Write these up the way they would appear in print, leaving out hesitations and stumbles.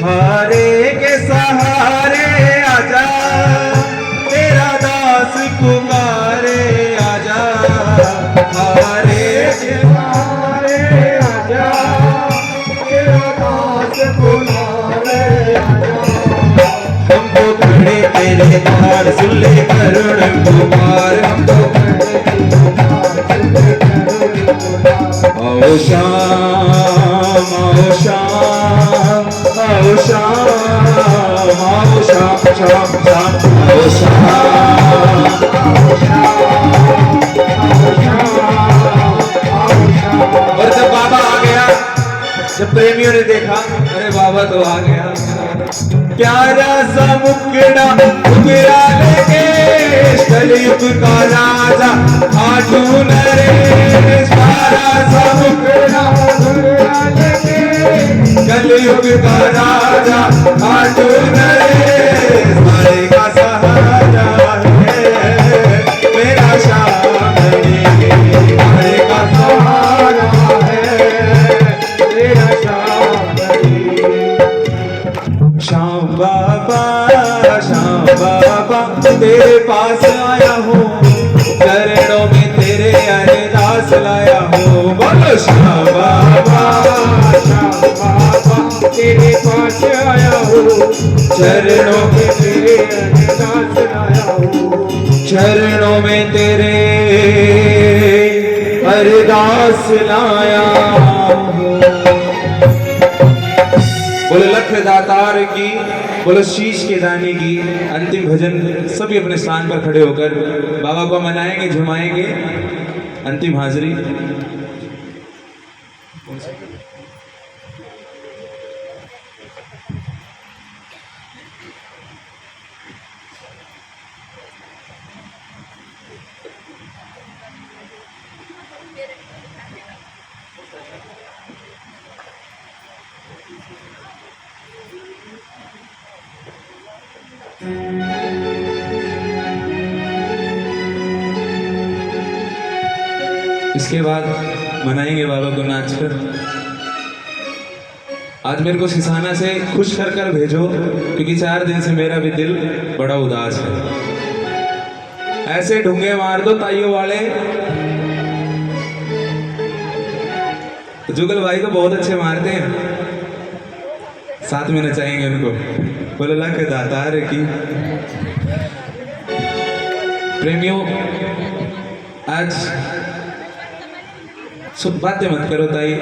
हारे के सहारे आजा, तेरा दास पुकारे आजा। हारे के सहारे आजा, तेरा दास पुकारे आजा। हमको खड़े तेरे द्वार सुन ले करुण कुमार, हमको आओ श्याम आओ श्याम आओ श्याम आओ श्याम श्याम श्याम आओ श्याम आओ श्याम। और जब बाबा आ गया, जब प्रेमियों ने देखा अरे बाबा तो आ गया, प्यारा सा मुखड़ा उगरा लेके कलयुग का राजा आठू नरेश। प्यारा सा मुखड़ा उगरा लेके कलयुग का राजा आठू नरेश। मारे का सहारा है मेरा श्याम, मारे का सहारा है मेरा श्याम। श्याम बाबा तेरे पास आया हूँ, चरणों में तेरे अरदास लाया हूँ। बोलो श्याम बाबा तेरे पास आया हूँ, चरणों में तेरे अरदास लाया हूँ। चरणों में तेरे अरदास लाया हूँ। बोलो लख दातार की, बोलो शीश के दाने की। अंतिम भजन सभी अपने स्थान पर खड़े होकर बाबा को मनाएंगे, झुमाएंगे। अंतिम हाजिरी इसके बाद मनाएंगे बाबा को नाचकर। आज मेरे को सिसाना से खुश कर कर भेजो, क्योंकि 4 दिन से मेरा भी दिल बड़ा उदास है। ऐसे ढूंगे मार दो ताइयों वाले। जुगल भाई तो बहुत अच्छे मारते हैं, साथ में नचाएंगे उनको। बोलो लख दातार की। प्रेमियों आज बातें मत करो ताई,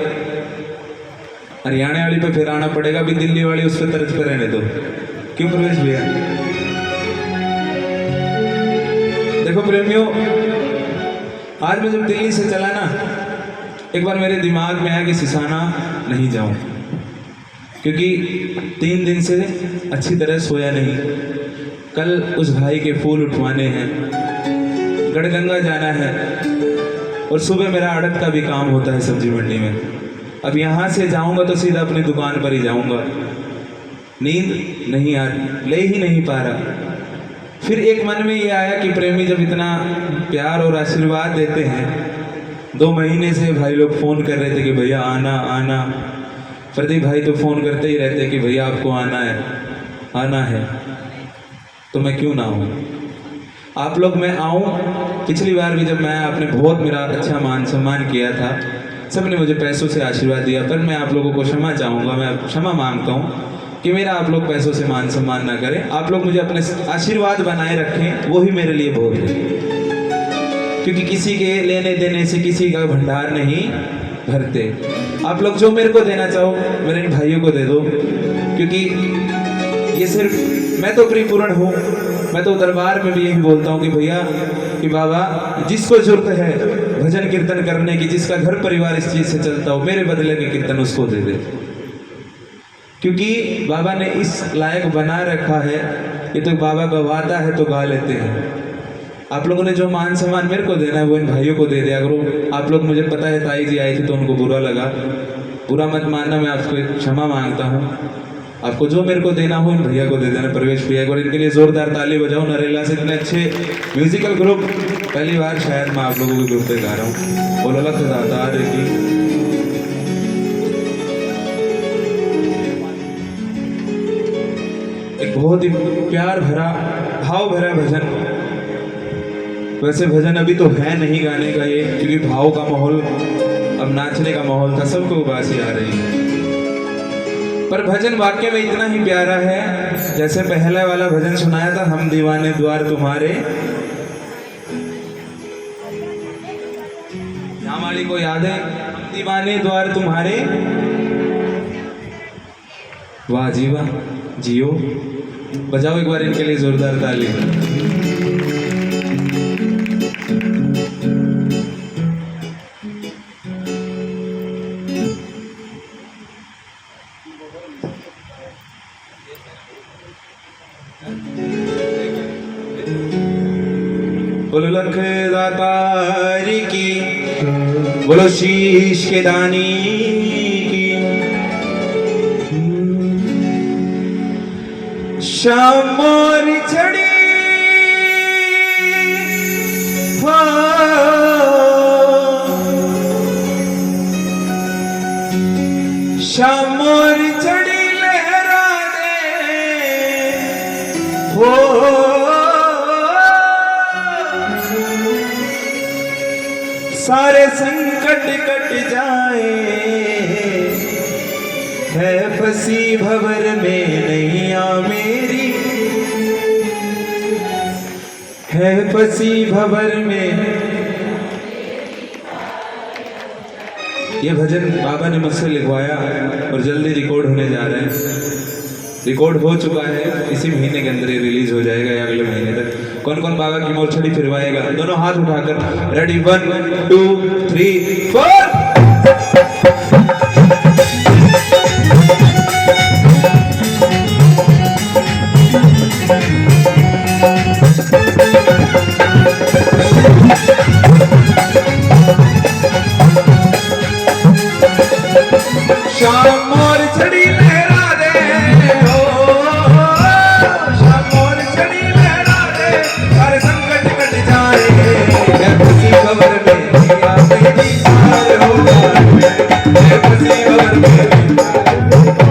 हरियाणा वाली पे फिर आना पड़ेगा, भी दिल्ली वाली उस पर तर्ज पे रहने दो। क्यों प्रवेश भैया? देखो प्रेमियों, आज मैं जब दिल्ली से चला ना, एक बार मेरे दिमाग में आया कि सिसाना नहीं जाऊं, क्योंकि 3 दिन से अच्छी तरह सोया नहीं। कल उस भाई के फूल उठवाने हैं, गढ़गंगा जाना है, और सुबह मेरा अड़क का भी काम होता है सब्जी मंडी में। अब यहाँ से जाऊँगा तो सीधा अपनी दुकान पर ही जाऊँगा। नींद नहीं आ रही, ले ही नहीं पा रहा। फिर एक मन में ये आया कि प्रेमी जब इतना प्यार और आशीर्वाद देते हैं, 2 महीने से भाई लोग फ़ोन कर रहे थे कि भैया आना आना। प्रदीप भाई तो फ़ोन करते ही रहते कि भैया आपको आना है, तो मैं क्यों ना आऊँ। आप लोग मैं आऊँ। पिछली बार भी जब मैं आपने बहुत मेरा अच्छा मान सम्मान किया था, सबने मुझे पैसों से आशीर्वाद दिया, पर मैं आप लोगों को क्षमा चाहूँगा, मैं क्षमा मांगता हूँ कि मेरा आप लोग पैसों से मान सम्मान ना करें। आप लोग मुझे अपने आशीर्वाद बनाए रखें, वो ही मेरे लिए बहुत है। क्योंकि किसी के लेने देने से किसी का भंडार नहीं भरते। आप लोग जो मेरे को देना चाहो मेरे इन भाइयों को दे दो, क्योंकि ये सिर्फ मैं तो परिपूर्ण हूँ। मैं तो दरबार में भी यही बोलता हूँ कि भैया कि बाबा जिसको जरूरत है भजन कीर्तन करने की, जिसका घर परिवार इस चीज़ से चलता हो, मेरे बदले के कीर्तन उसको दे दे। क्योंकि बाबा ने इस लायक बना रखा है। ये तो बाबा गवाता है तो गा लेते हैं। आप लोगों ने जो मान सम्मान मेरे को देना है वो इन भाइयों को दे दिया करो। आप लोग, मुझे पता है ताई जी आई थी तो उनको बुरा लगा, बुरा मत मानना, मैं आपको क्षमा मांगता हूँ। आपको जो मेरे को देना हो इन भैया को दे देना, प्रवेश भैया को। इनके लिए जोरदार ताली बजाओ। नरेला से इतने अच्छे म्यूजिकल ग्रुप पहली बार शायद मैं आप लोगों के ग्रुप पे गा रहा हूँ। बोलो लख दातार की। एक बहुत ही प्यार भरा भाव भरा भजन। वैसे भजन अभी तो है नहीं गाने का ये, क्योंकि भाव का माहौल, अब नाचने का माहौल था, सबको उबासी आ रही है। पर भजन वाक्य में इतना ही प्यारा है, जैसे पहला वाला भजन सुनाया था, हम दीवाने द्वार तुम्हारे। यहाँ वाली को याद है, हम दीवाने द्वार तुम्हारे। वाह जी वाह, जियो। बजाओ एक बार इनके लिए जोरदार ताली। बोलो लख दातार की, बोलो शीश के दानी की। शाम मोर चढ़ी हो, शाम मोर चढ़ी लहरा दे हो। सारे संकट कट जाए, है फंसी भंवर में नैया मेरी, है फंसी भंवर में। ये भजन बाबा ने मुझसे लिखवाया और जल्दी रिकॉर्ड होने जा रहे हैं। रिकॉर्ड हो चुका है, इसी महीने के अंदर ये रिलीज हो जाएगा या अगले महीने तक। कौन कौन बाबा की मोरछड़ी फिरवाएगा? दोनों हाथ उठाकर रेडी, 1 2 3 4। शाम मोर छड़ी लहरा दे हो, शाम मोर छड़ी लहरा दे, सारे संकट कट जाए, है खुशी खबर में नैया मेरी पार होगा, है खुशी खबर में।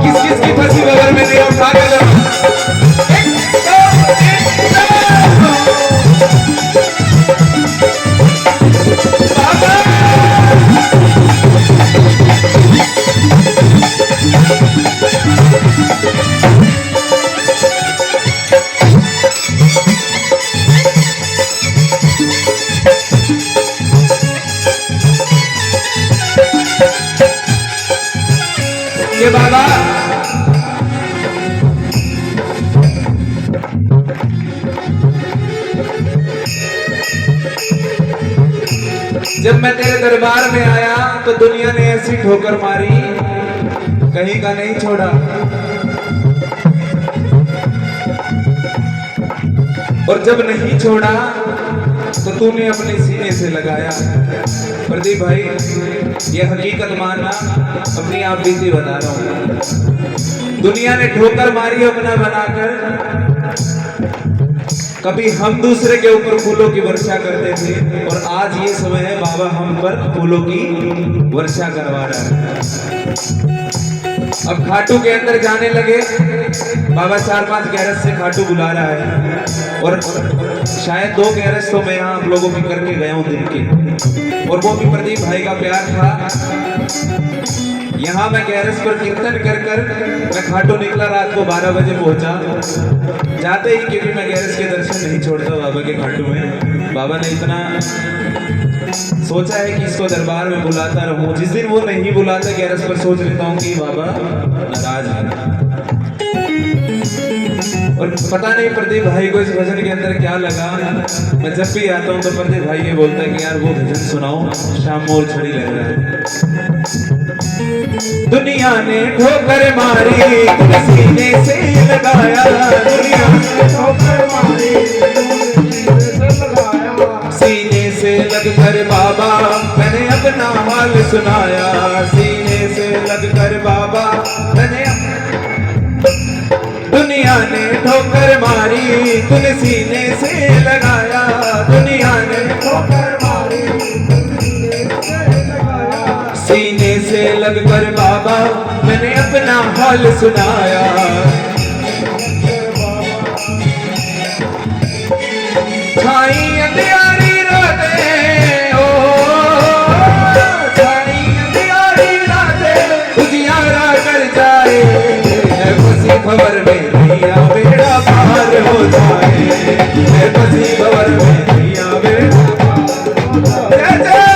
किस किस की फंसी खबर में नैया उठा के लो। ये बाबा जब मैं तेरे दरबार में आया तो दुनिया ने ऐसी ठोकर मारी, कहीं का नहीं छोड़ा। और जब नहीं छोड़ा तो तूने अपने सीने से लगाया। प्रदीप भाई, ये हकीकत मानना, अपनी आप बीती बता रहा हूं। दुनिया ने ठोकर मारी अपना बनाकर। कभी हम दूसरे के ऊपर फूलों की वर्षा करते थे, और आज ये समय है बाबा हम पर फूलों की वर्षा करवा रहा है। अब खाटू के अंदर जाने लगे, बाबा 4-5 गैरज से खाटू बुला रहा है, और शायद 2 गैरज तो मैं यहाँ आप लोगों की करके गया हूँ दिन के, और वो भी प्रदीप भाई का प्यार था। यहाँ मैं गैरज पर कीर्तन कर कर मैं खाटू निकला, रात को 12 बजे पहुंचा। जाते ही, क्योंकि मैं गैरज के दर्शन नहीं छोड़ता बाबा के खाटू में, बाबा ने इतना सोचा है कि इसको दरबार में बुलाता रहूं। जिस दिन वो नहीं बुलाता गैरज पर, सोच लेता हूँ कि बाबा नाराज है। और पता नहीं प्रदीप भाई को इस भजन के अंदर क्या लगा। मैं जब भी आता हूँ तो प्रदीप भाई ये बोलता है कि यार वो भजन सुनाओ, शाम मोर छड़ी लग रहा है। दुनिया ने ठोकर मारी, सीने से लगाया, दुनिया ने ठोकर मारी, सीने से लगकर बाबा मैंने अपना हाल सुनाया, सीने से लगकर बाबा मैंने दुनिया ने ठोकर मारी तूने सीने से लगाया, दुनिया ने ठोकर मारी सीने से लगकर बाबा मैंने अपना हाल सुनाया। छाई अंधियारी रातें ओ छाई अंधियारी रातें उजियारा कर जाए, है बसी खबर में भैया बेड़ा पार हो जाए, है बसी खबर में भैया बेड़ा पार हो जाए।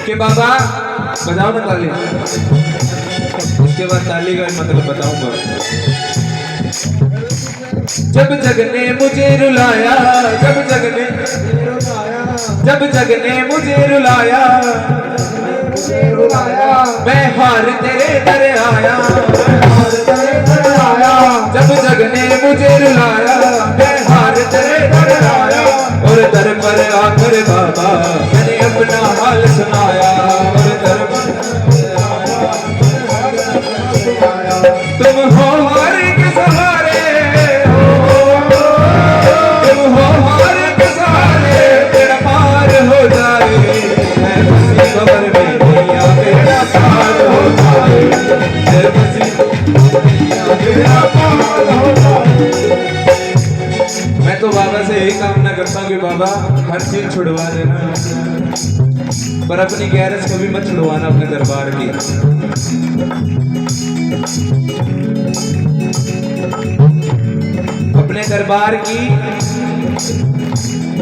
के बाबा बजाओ ना ताली, इसके बाद ताली का मतलब बताऊंगा। जब जग ने मुझे रुलाया, जब जग ने मुझे रुलाया, मैं हार तेरे दर आया, जब जग ने मुझे रुलाया, मैं हार तेरे दर आया, और दर पर आकर बाबा मैंने अपना हाल सुनाया, और दर पर तुम हो हर के सहारे, तुम हो हर के सहारे, तेरा पार हो जाए, मैं बसी खबर में भैया बेड़ा पार हो जाए, मैं बसी बेड़ा पार हो जाए। मैं तो बाबा से यही कामना करता हूँ कि बाबा हर चीज छुड़वा देना, पर अपनी गैरज कभी मत छुड़वाना अपने दरबार की। अपने दरबार की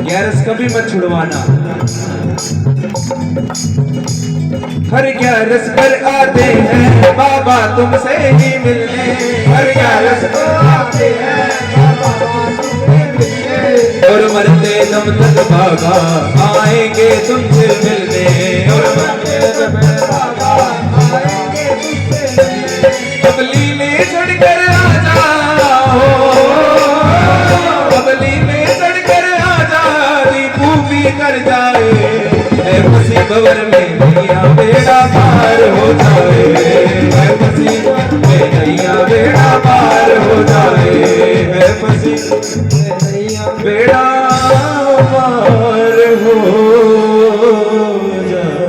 गैरज कभी मत छुड़वाना। हर गैरज पर आते हैं बाबा तुमसे ही मिलने, हर गैरज पर आते हैं और मरते दम तक बाबा आएंगे तुमसे मिलने, और मरते दम तक बाबा आएंगे तुमसे मिलने। बबली में चढ़कर आ जाओ, बबली में चढ़कर आ जा, दीपू भी कर जाए, है बसी खबर में भैया बेड़ा पार हो जाए, है बसी में भैया बेड़ा पार हो जाए, है बसी बेड़ा पार हो जाए।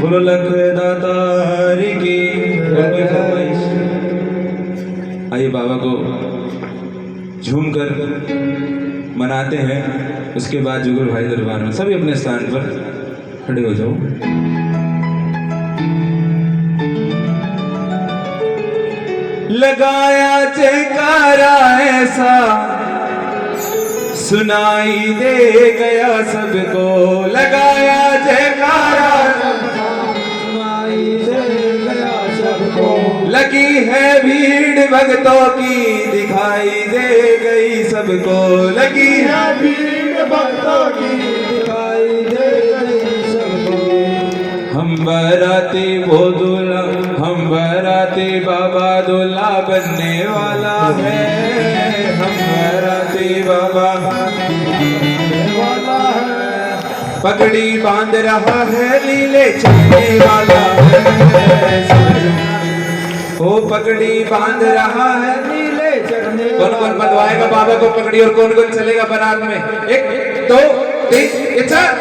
बोलो लख दातारी की। आइए बाबा को झूम कर मनाते हैं, उसके बाद जुगल भाई दरबार में सभी अपने स्थान पर खड़े हो जाओ। लगाया जयकारा ऐसा सुनाई दे गया सबको, लगाया जयकारा सुनाई दे गया सबको, लगी है भीड़ भक्तों की दिखाई दे गई सबको, लगी है भीड़ भक्तों की दिखाई दे गई सबको। हम बराती वो दूल्हा, हम बराती बाबा दूल्हा बनने वाला है, हम बराती बाबा बनने वाला है, पगड़ी बांध रहा है लीले चलने वाला है, ओ पगड़ी बांध रहा है नीले चढ़ने। कौन कौन बंधवाएगा बाबा को पगड़ी और कौन कौन चलेगा बारात में? 1 2 3 4।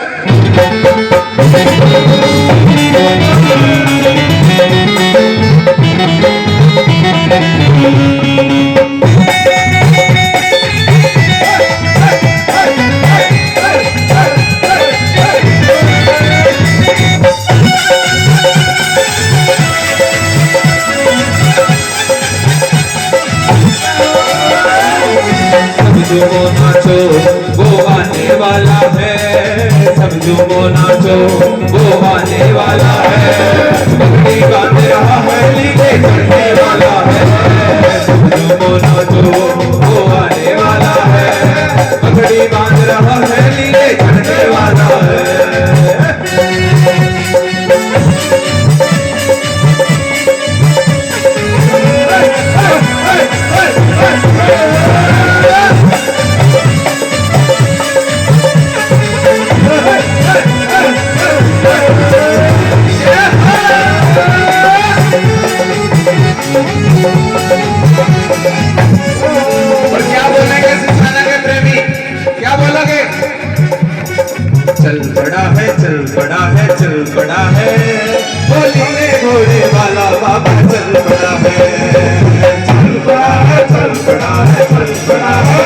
जो नाचो वो आने वाला है, सब जो नाचो वो आने वाला है, पगड़ी बांध रहा है लीले चढ़ने वाला है, सब जो नाचो वो आने वाला है, पगड़ी बांध रहा है लीले चढ़ने वाला है। पड़ा है, चल पड़ा है, होली में घोड़े वाला बाबा चल पड़ा है, चल पड़ा है, चल पड़ा है, चल पड़ा है,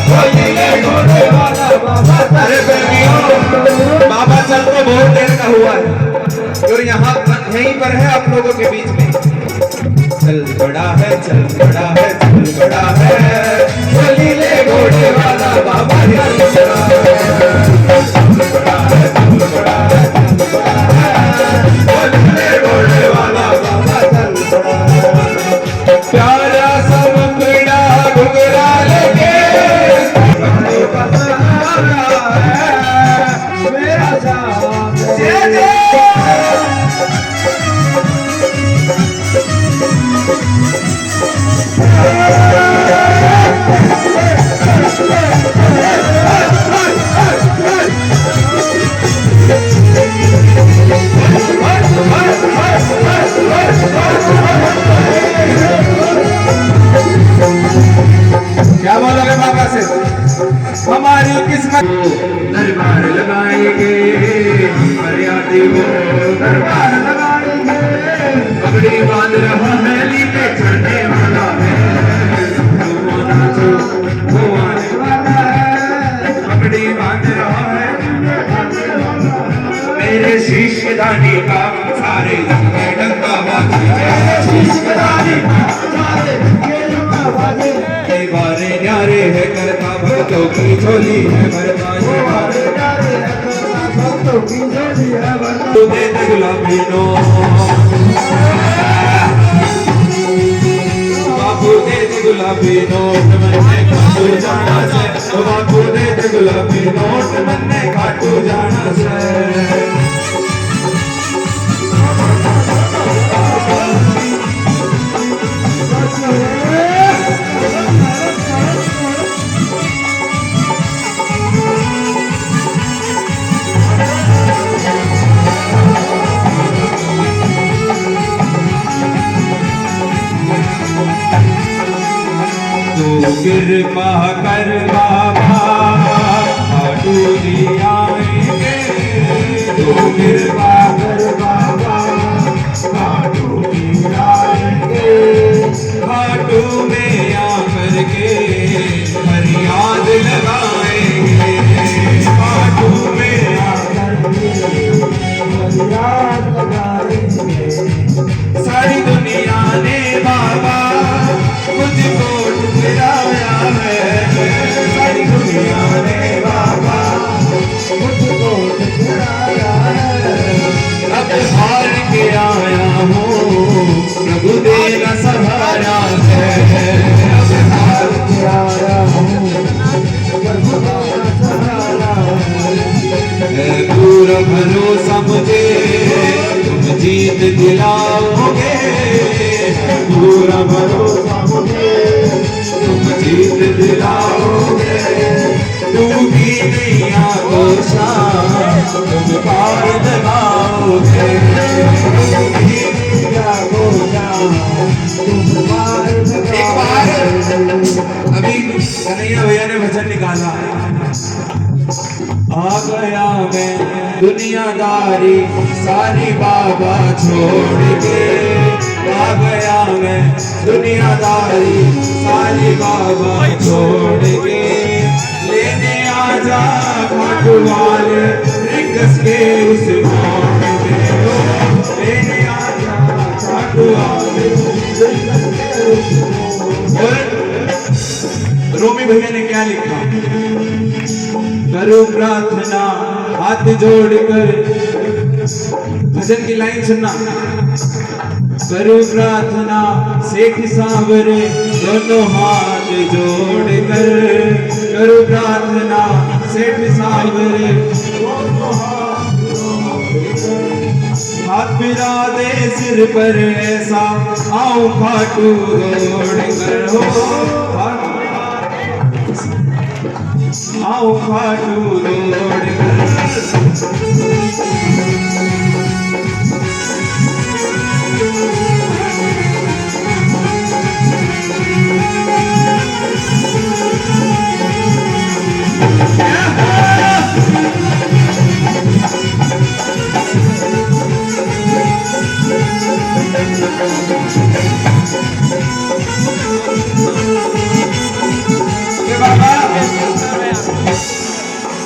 होली में घोड़े वाला बाबा। अरे प्रेमियों, बाबा चल तो बहुत देर का हुआ है और यहाँ यहीं पर है आप लोगों के बीच में। चल पड़ा है, चल पड़ा है, चल पड़ा है, होली में घोड़े वाला बाबा चल पड़ा है, चल पड़ा है, चल पड़ा है, चल पड़ा है, होली में घोड़े वाला बाबा चल पड़ा है। प्यारा सा मुखड़ा घुघरा लेके मेरा श्याम जय जय। क्या बोलोगे बाबा से? हमारी किस्मत दरबार लगाएंगे, मर्यादा को दरबार लगाएंगे, पगड़ी बांध रहा है, लीपे चढ़ने वाला है, वो आने वाला है, पगड़ी बांध रहा है, मेरे शीश दानी का सारे जग में डंका बाजे है, शीश दानी का सारे बारे न्यारे है करता भक्तों की झोली है भरता, ये बारे न्यारे है करता भक्तों की झोली है भरता। तू दे दे गुलाबी नो बापू, दे दे गुलाबी नोट मैंने खाटू जाना से, बापू दे दे गुलाबी नोट मैंने खाटू जाना से। कृपा कर बाबा खाटूजी आएंगे, तू कृपा कर बाबा खाटूजी आएंगे, खाटू में आकर के फरियाद लगाएंगे, खाटू में आकर के फरियाद लगाएंगे। सारी दुनिया ने बाबा मुझको ठुकराया है, सारी दुनिया ने बाबा मुझको ठुकराया है, अब हार के आया हूँ प्रभु देना सहारा है, अब हार के आया हूँ प्रभु देना सहारा है, पूरा भरोसा मुझे तुम जीत दिलाओगे, पूरा भरोसा मुझे तुम जीत दिलाओगे, डूबी नैया को शाम तुम पार लगाओगे, डूबी नैया को शाम तुम पार लगाओगे। अभी कन्हैया भैया ने भजन निकाला, आ गया मैं दुनियादारी सारी बाबा छोड़ के, आ गया मैं दुनियादारी सारी बाबा छोड़ के, लेने आजा खाटू वाले रिंगस के उस मोड़ में, लेने आजा खाटू वाले रिंगस के उस मोड़। रोमी भैया ने क्या लिखा? करो प्रार्थना हाथ जोड़कर, भजन की लाइन सुनना, करो प्रार्थना सेठ सांवरे दोनों हाथ जोड़कर, करो प्रार्थना सेठ सांवरे दोनों हाथ फिरा दे सिर पर ऐसा आऊं खाटू दौड़कर, हो आओ खाटू दौड़कर।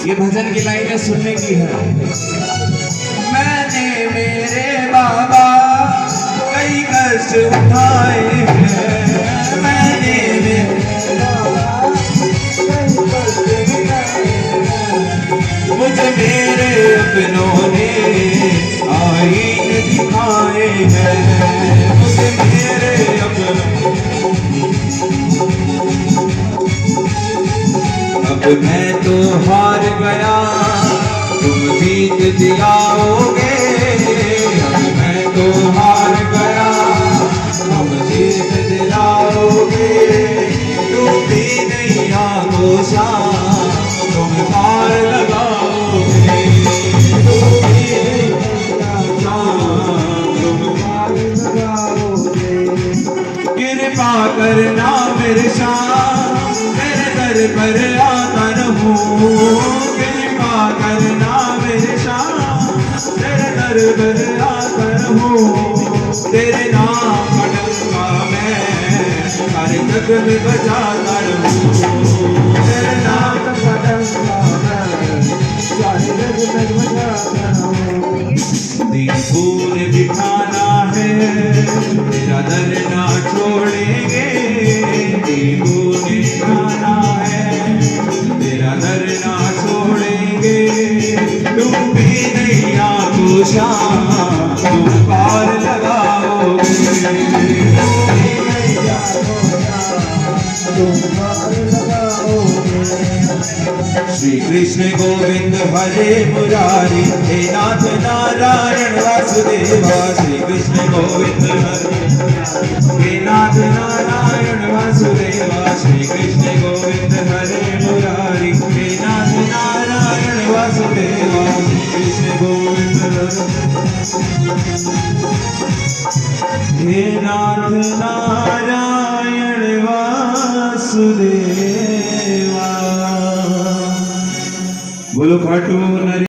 ये भजन की लाइनें सुनने की है। मैंने मेरे बाबा कई कष्ट उठाए हैं, मैंने मेरे बाबा कई कष्ट उठाए हैं। मुझे मेरे अपनों ने आईन दिखाए हैं, मुझे मेरे अपनों। अब मैं तो हार गया, तुम जीत दिलाओगे। अब मैं तो हार गया, तुम जीत दिलाओगे। तुम भी नहीं आगोशा, तुम पार लगाओगे। तुम भी नहीं आगोशा, तुम पार लगाओगे। कृपा करना मेरे शाह, मेरे दर पर आता रहूं। कृपा करना मेरे शाह, तेरे दर पर आता रहूं। तेरे नाम का डंका मैं हर जग में बजाता रहूं। तेरे नाम का डंका मैं सारे जग में बजाता रहूं। दीपूर बिठाना है, तेरा दर ना छोड़ेंगे। दीपूर बिठाना है, तेरा दर ना छोड़ेंगे। तुम भी नहीं आगोशा, तुम पार लगाओगे। तुम भी नहीं आगोशा, तुम पार लगाओगे। श्री कृष्ण गोविंद हरे मुरारी, हे नाथ नारायण वासुदेवा। श्री कृष्ण गोविंद हे नाथ नारायण वासुदेवा। श्री कृष्ण गोविंद हरे मुरारी, हे नाथ नारायण वासुदेवा। श्री कृष्ण गोविंद हे नाथ नारायण वासुदेवा। बोलो खाटू नरी।